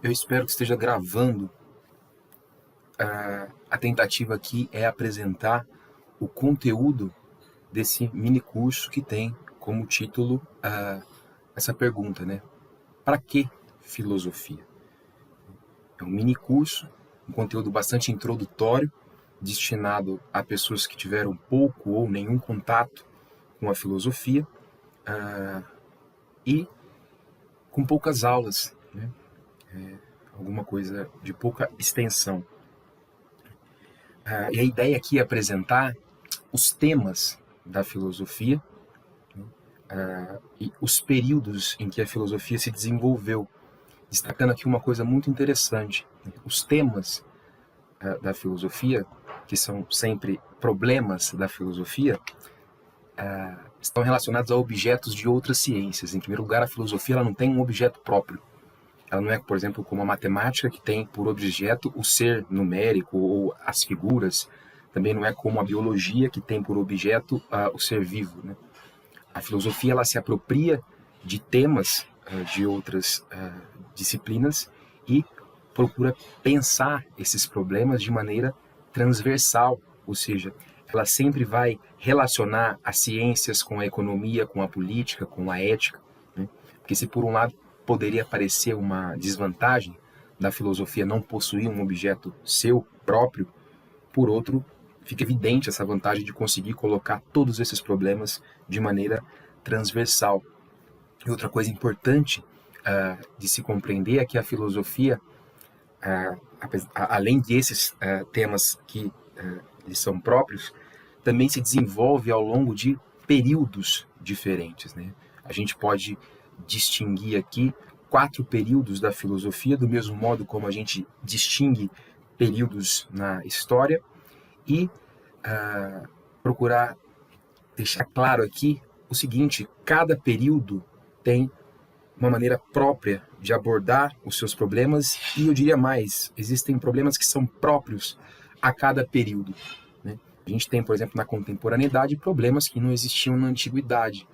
Eu espero que esteja gravando. A tentativa aqui é apresentar o conteúdo desse mini curso que tem como título essa pergunta, né? Para que filosofia? É um mini curso, um conteúdo bastante introdutório, destinado a pessoas que tiveram pouco ou nenhum contato com a filosofia e com poucas aulas, né? Alguma coisa de pouca extensão. E a ideia aqui é apresentar os temas da filosofia e os períodos em que a filosofia se desenvolveu, destacando aqui uma coisa muito interessante. Os temas da filosofia, que são sempre problemas da filosofia, estão relacionados a objetos de outras ciências. Em primeiro lugar, a filosofia ela não tem um objeto próprio. Ela não é, por exemplo, como a matemática, que tem por objeto o ser numérico ou as figuras. Também não é como a biologia, que tem por objeto o ser vivo, né? A filosofia ela se apropria de temas de outras disciplinas e procura pensar esses problemas de maneira transversal, ou seja, ela sempre vai relacionar as ciências com a economia, com a política, com a ética, né? Porque se por um lado poderia parecer uma desvantagem da filosofia não possuir um objeto seu próprio, por outro, fica evidente essa vantagem de conseguir colocar todos esses problemas de maneira transversal. E outra coisa importante de se compreender é que a filosofia, além desses temas que lhes são próprios, também se desenvolve ao longo de períodos diferentes, né? A gente pode distinguir aqui 4 períodos da filosofia, do mesmo modo como a gente distingue períodos na história, e procurar deixar claro aqui o seguinte: cada período tem uma maneira própria de abordar os seus problemas, e eu diria mais, existem problemas que são próprios a cada período, né? A gente tem, por exemplo, na contemporaneidade, problemas que não existiam na antiguidade.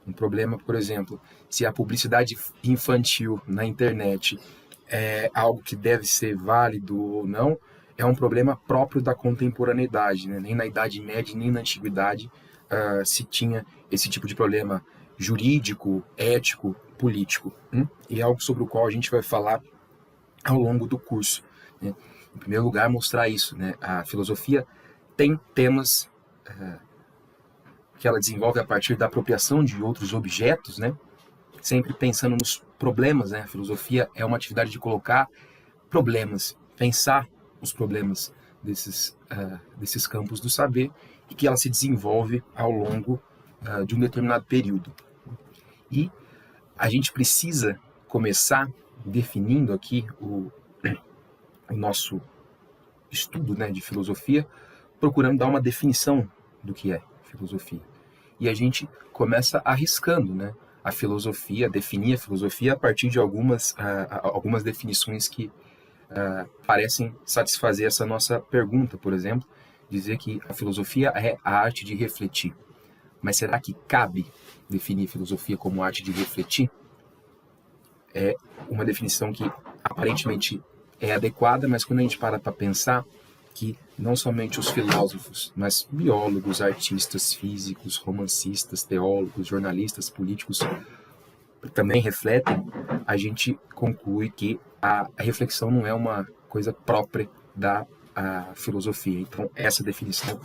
Um problema, por exemplo, se a publicidade infantil na internet é algo que deve ser válido ou não, é um problema próprio da contemporaneidade, né? Nem na Idade Média, nem na Antiguidade se tinha esse tipo de problema jurídico, ético, político. E é algo sobre o qual a gente vai falar ao longo do curso, né? Em primeiro lugar, mostrar isso, né? A filosofia tem temas que ela desenvolve a partir da apropriação de outros objetos, né? Sempre pensando nos problemas, né? A filosofia é uma atividade de colocar problemas, pensar os problemas desses campos do saber, e que ela se desenvolve ao longo de um determinado período. E a gente precisa começar definindo aqui o nosso estudo, né, de filosofia, procurando dar uma definição do que é filosofia. E a gente começa arriscando, né, a filosofia, definir a filosofia a partir de algumas definições que parecem satisfazer essa nossa pergunta. Por exemplo, dizer que a filosofia é a arte de refletir. Mas será que cabe definir filosofia como arte de refletir? É uma definição que aparentemente é adequada, mas quando a gente para pensar que não somente os filósofos, mas biólogos, artistas, físicos, romancistas, teólogos, jornalistas, políticos também refletem, a gente conclui que a reflexão não é uma coisa própria da filosofia. Então, essa definição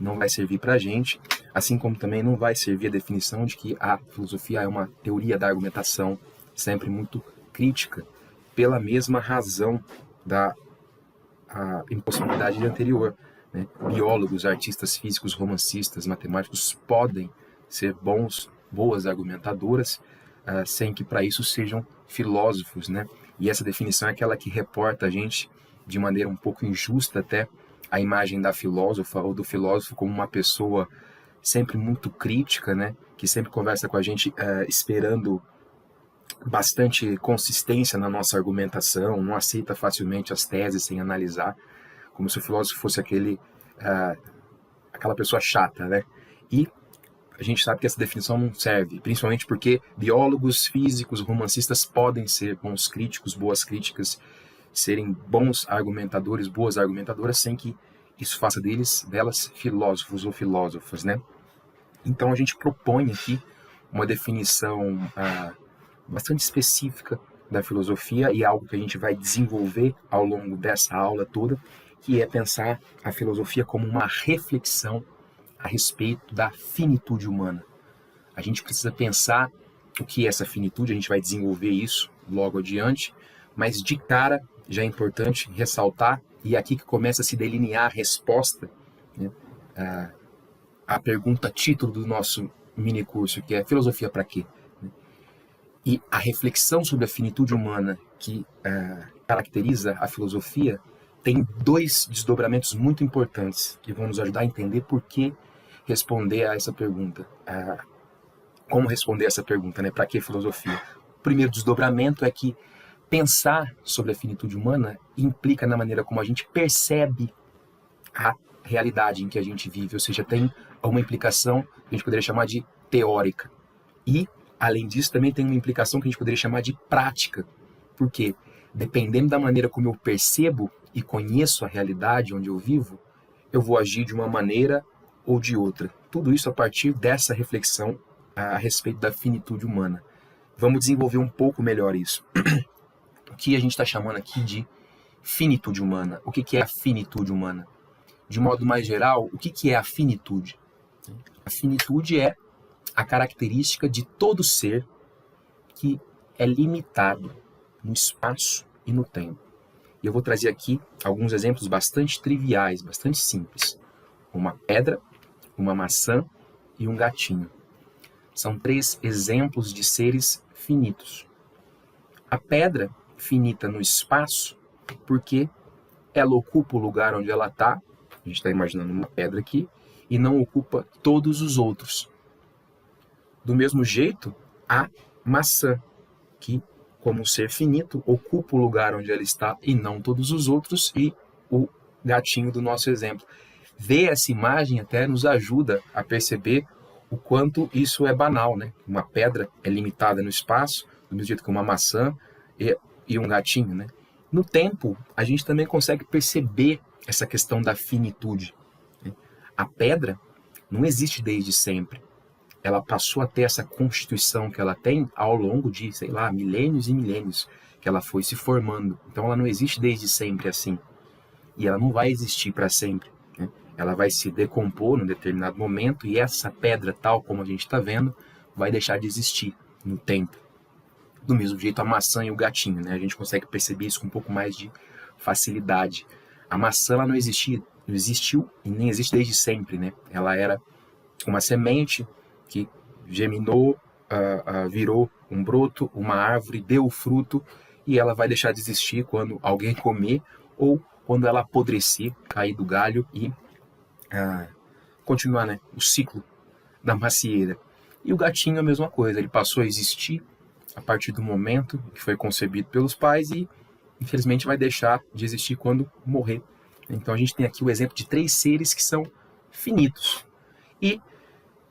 não vai servir para a gente, assim como também não vai servir a definição de que a filosofia é uma teoria da argumentação, sempre muito crítica, pela mesma razão da impossibilidade anterior, né? Biólogos, artistas, físicos, romancistas, matemáticos podem ser boas argumentadoras, sem que para isso sejam filósofos, né? E essa definição é aquela que reporta a gente, de maneira um pouco injusta até, a imagem da filósofa ou do filósofo como uma pessoa sempre muito crítica, né? Que sempre conversa com a gente esperando bastante consistência na nossa argumentação, não aceita facilmente as teses sem analisar, como se o filósofo fosse aquela pessoa chata, né? E a gente sabe que essa definição não serve, principalmente porque biólogos, físicos, romancistas podem ser bons críticos, boas críticas, serem bons argumentadores, boas argumentadoras, sem que isso faça delas filósofos ou filósofas, né? Então a gente propõe aqui uma definição bastante específica da filosofia e algo que a gente vai desenvolver ao longo dessa aula toda, que é pensar a filosofia como uma reflexão a respeito da finitude humana. A gente precisa pensar o que é essa finitude, a gente vai desenvolver isso logo adiante, mas de cara já é importante ressaltar, e é aqui que começa a se delinear a resposta, né, a pergunta título do nosso minicurso, que é filosofia para quê? E a reflexão sobre a finitude humana que caracteriza a filosofia tem dois desdobramentos muito importantes que vão nos ajudar a entender por que responder a essa pergunta. Como responder a essa pergunta, né? Para que filosofia? O primeiro desdobramento é que pensar sobre a finitude humana implica na maneira como a gente percebe a realidade em que a gente vive, ou seja, tem uma implicação que a gente poderia chamar de teórica. E, além disso, também tem uma implicação que a gente poderia chamar de prática. Porque, dependendo da maneira como eu percebo e conheço a realidade onde eu vivo, eu vou agir de uma maneira ou de outra. Tudo isso a partir dessa reflexão a respeito da finitude humana. Vamos desenvolver um pouco melhor isso. O que a gente está chamando aqui de finitude humana? O que é a finitude humana? De modo mais geral, o que é a finitude? A finitude é a característica de todo ser que é limitado no espaço e no tempo. E eu vou trazer aqui alguns exemplos bastante triviais, bastante simples. Uma pedra, uma maçã e um gatinho. São 3 exemplos de seres finitos. A pedra, finita no espaço, porque ela ocupa o lugar onde ela está, a gente está imaginando uma pedra aqui, e não ocupa todos os outros. Do mesmo jeito, a maçã, que, como um ser finito, ocupa o lugar onde ela está e não todos os outros, e o gatinho do nosso exemplo. Ver essa imagem até nos ajuda a perceber o quanto isso é banal, né? Uma pedra é limitada no espaço, do mesmo jeito que uma maçã e um gatinho, né? No tempo, a gente também consegue perceber essa questão da finitude. A pedra não existe desde sempre. Ela passou a ter essa constituição que ela tem ao longo de, sei lá, milênios e milênios que ela foi se formando. Então ela não existe desde sempre assim. E ela não vai existir para sempre, né? Ela vai se decompor num determinado momento e essa pedra, tal como a gente está vendo, vai deixar de existir no tempo. Do mesmo jeito a maçã e o gatinho, né? A gente consegue perceber isso com um pouco mais de facilidade. A maçã ela não existiu e nem existe desde sempre, né? Ela era uma semente que germinou, virou um broto, uma árvore, deu o fruto e ela vai deixar de existir quando alguém comer ou quando ela apodrecer, cair do galho e continuar, né, o ciclo da macieira. E o gatinho é a mesma coisa, ele passou a existir a partir do momento que foi concebido pelos pais e infelizmente vai deixar de existir quando morrer. Então a gente tem aqui o exemplo de 3 seres que são finitos. E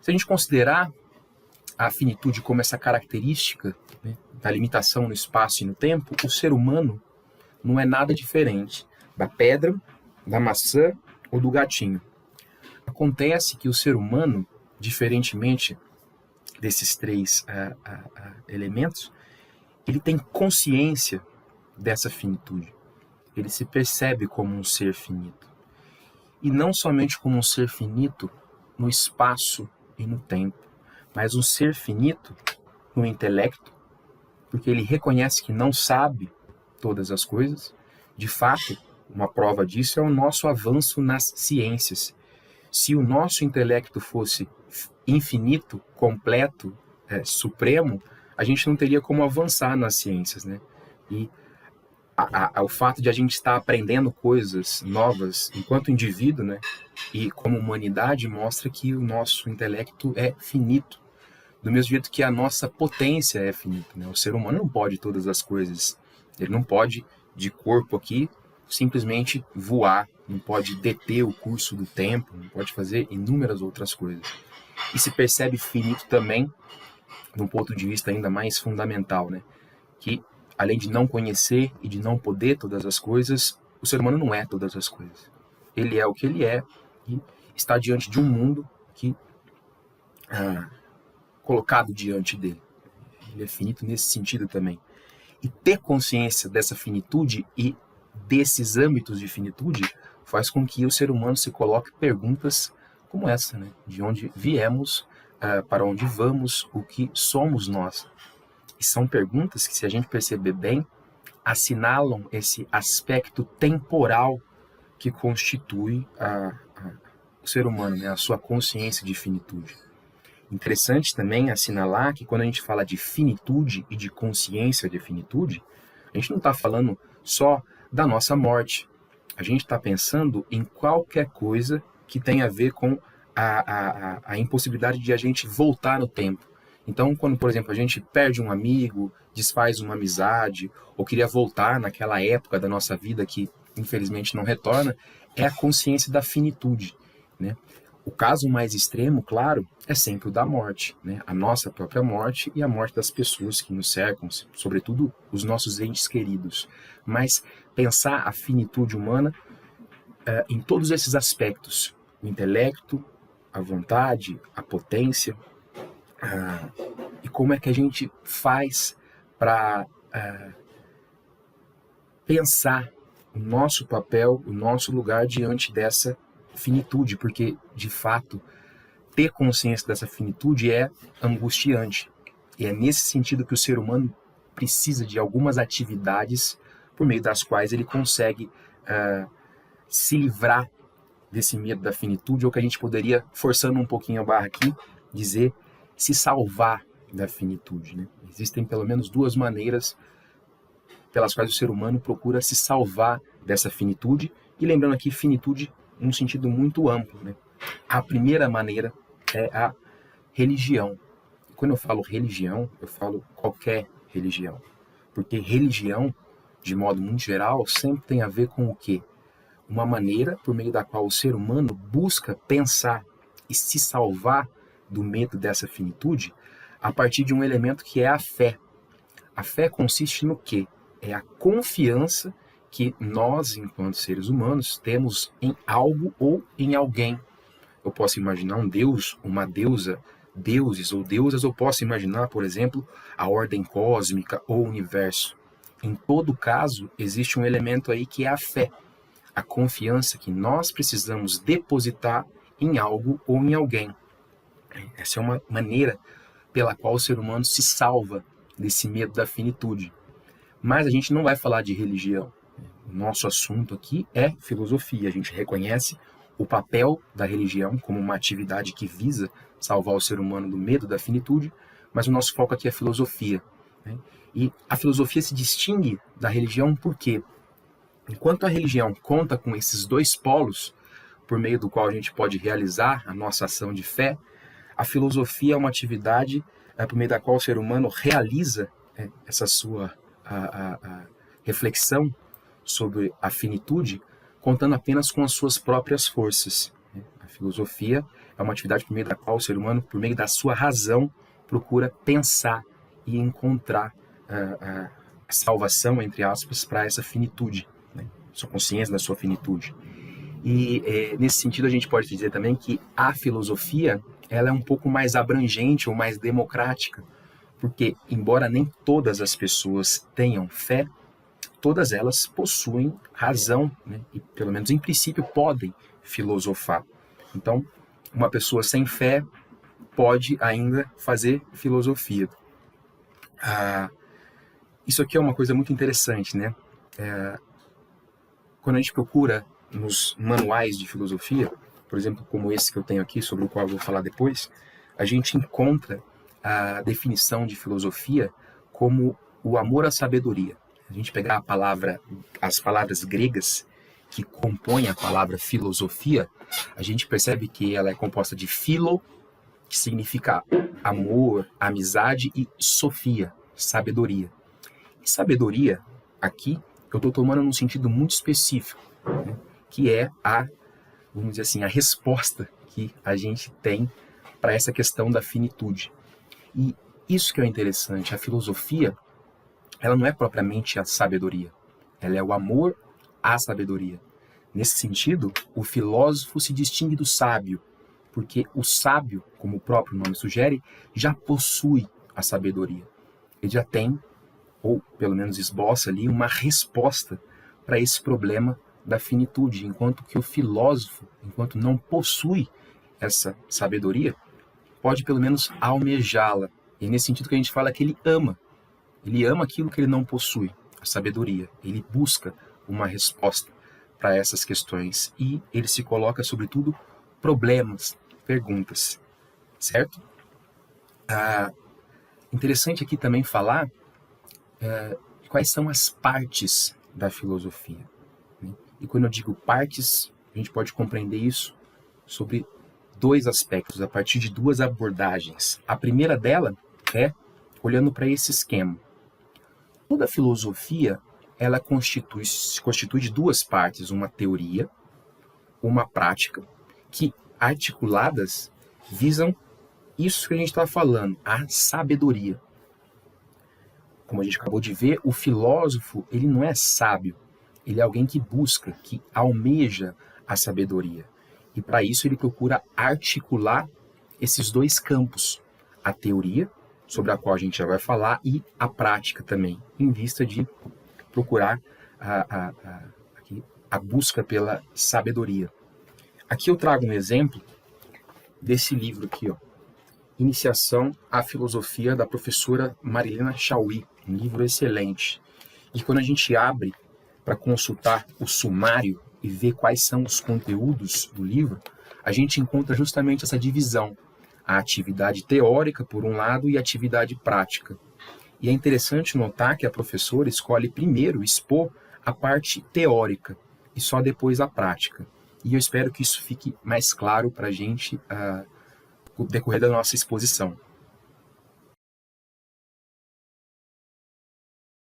se a gente considerar a finitude como essa característica, né, da limitação no espaço e no tempo, o ser humano não é nada diferente da pedra, da maçã ou do gatinho. Acontece que o ser humano, diferentemente desses 3 elementos, ele tem consciência dessa finitude. Ele se percebe como um ser finito. E não somente como um ser finito no espaço e no tempo, mas um ser finito no intelecto, porque ele reconhece que não sabe todas as coisas. De fato, uma prova disso é o nosso avanço nas ciências. Se o nosso intelecto fosse infinito, completo, supremo, a gente não teria como avançar nas ciências, né? E o fato de a gente estar aprendendo coisas novas enquanto indivíduo, né, e como humanidade, mostra que o nosso intelecto é finito. Do mesmo jeito que a nossa potência é finita, né? O ser humano não pode todas as coisas. Ele não pode, de corpo aqui, simplesmente voar não pode deter o curso do tempo, não pode fazer inúmeras outras coisas. E se percebe finito também, de um ponto de vista ainda mais fundamental, né? Que além de não conhecer e de não poder todas as coisas, o ser humano não é todas as coisas. Ele é o que ele é e está diante de um mundo que colocado diante dele. Ele é finito nesse sentido também. E ter consciência dessa finitude e desses âmbitos de finitude faz com que o ser humano se coloque perguntas como essa, né? De onde viemos, para onde vamos, o que somos nós. E são perguntas que, se a gente perceber bem, assinalam esse aspecto temporal que constitui o ser humano, né? A sua consciência de finitude. Interessante também assinalar que quando a gente fala de finitude e de consciência de finitude, a gente não está falando só da nossa morte. A gente está pensando em qualquer coisa que tenha a ver com a impossibilidade de a gente voltar no tempo. Então, quando, por exemplo, a gente perde um amigo, desfaz uma amizade, ou queria voltar naquela época da nossa vida que, infelizmente, não retorna, é a consciência da finitude, né? O caso mais extremo, claro, é sempre o da morte, né? A nossa própria morte e a morte das pessoas que nos cercam, sobretudo os nossos entes queridos. Mas pensar a finitude humana em todos esses aspectos, o intelecto, a vontade, a potência, e como é que a gente faz para pensar o nosso papel, o nosso lugar diante dessa finitude, porque, de fato, ter consciência dessa finitude é angustiante. E é nesse sentido que o ser humano precisa de algumas atividades por meio das quais ele consegue se livrar desse medo da finitude, ou que a gente poderia, forçando um pouquinho a barra aqui, dizer se salvar da finitude, né? Existem pelo menos duas maneiras pelas quais o ser humano procura se salvar dessa finitude, e lembrando aqui, finitude num sentido muito amplo, né? A primeira maneira é a religião. E quando eu falo religião, eu falo qualquer religião. Porque religião, de modo muito geral, sempre tem a ver com o quê? Uma maneira por meio da qual o ser humano busca pensar e se salvar do medo dessa finitude a partir de um elemento que é a fé. A fé consiste no quê? É a confiança que nós, enquanto seres humanos, temos em algo ou em alguém. Eu posso imaginar um deus, uma deusa, deuses ou deusas, eu posso imaginar, por exemplo, a ordem cósmica ou o universo. Em todo caso, existe um elemento aí que é a fé, a confiança que nós precisamos depositar em algo ou em alguém. Essa é uma maneira pela qual o ser humano se salva desse medo da finitude. Mas a gente não vai falar de religião. O nosso assunto aqui é filosofia. A gente reconhece o papel da religião como uma atividade que visa salvar o ser humano do medo da finitude, mas o nosso foco aqui é filosofia, né? E a filosofia se distingue da religião por quê? Enquanto a religião conta com esses dois polos, por meio do qual a gente pode realizar a nossa ação de fé, a filosofia é uma atividade por meio da qual o ser humano realiza essa sua reflexão sobre a finitude, contando apenas com as suas próprias forças. A filosofia é uma atividade por meio da qual o ser humano, por meio da sua razão, procura pensar e encontrar a salvação, entre aspas, para essa finitude, né? Sua consciência da sua finitude. E nesse sentido a gente pode dizer também que a filosofia ela é um pouco mais abrangente ou mais democrática, porque embora nem todas as pessoas tenham fé, todas elas possuem razão, né? E pelo menos em princípio podem filosofar. Então, uma pessoa sem fé pode ainda fazer filosofia. Isso aqui é uma coisa muito interessante, né? Quando a gente procura nos manuais de filosofia, por exemplo, como esse que eu tenho aqui, sobre o qual eu vou falar depois, a gente encontra a definição de filosofia como o amor à sabedoria. A gente pegar as palavras gregas que compõem a palavra filosofia, a gente percebe que ela é composta de philo, que significa amor, amizade, e sofia, sabedoria. E sabedoria, aqui, eu estou tomando num sentido muito específico, né? que é vamos dizer assim, a resposta que a gente tem para essa questão da finitude. E isso que é interessante, a filosofia, ela não é propriamente a sabedoria, ela é o amor à sabedoria. Nesse sentido, o filósofo se distingue do sábio, porque o sábio, como o próprio nome sugere, já possui a sabedoria. Ele já tem, ou pelo menos esboça ali, uma resposta para esse problema da finitude, enquanto que o filósofo, enquanto não possui essa sabedoria, pode pelo menos almejá-la. E é nesse sentido que a gente fala que ele ama aquilo que ele não possui, a sabedoria. Ele busca uma resposta para essas questões e ele se coloca, sobretudo, problemas, perguntas, certo? Interessante aqui também falar quais são as partes da filosofia. Né? E quando eu digo partes, a gente pode compreender isso sobre dois aspectos, a partir de duas abordagens. A primeira dela é olhando para esse esquema. Toda filosofia, ela se constitui de duas partes, uma teoria, uma prática, que articuladas visam isso que a gente está falando, a sabedoria. Como a gente acabou de ver, o filósofo, ele não é sábio, ele é alguém que busca, que almeja a sabedoria. E para isso ele procura articular esses dois campos, a teoria, sobre a qual a gente já vai falar, e a prática também, em vista de procurar a busca pela sabedoria. Aqui eu trago um exemplo desse livro aqui, ó, Iniciação à Filosofia, da professora Marilena Chauí, um livro excelente. E quando a gente abre para consultar o sumário e ver quais são os conteúdos do livro, a gente encontra justamente essa divisão, a atividade teórica por um lado e a atividade prática. E é interessante notar que a professora escolhe primeiro expor a parte teórica e só depois a prática. E eu espero que isso fique mais claro para a gente no decorrer da nossa exposição.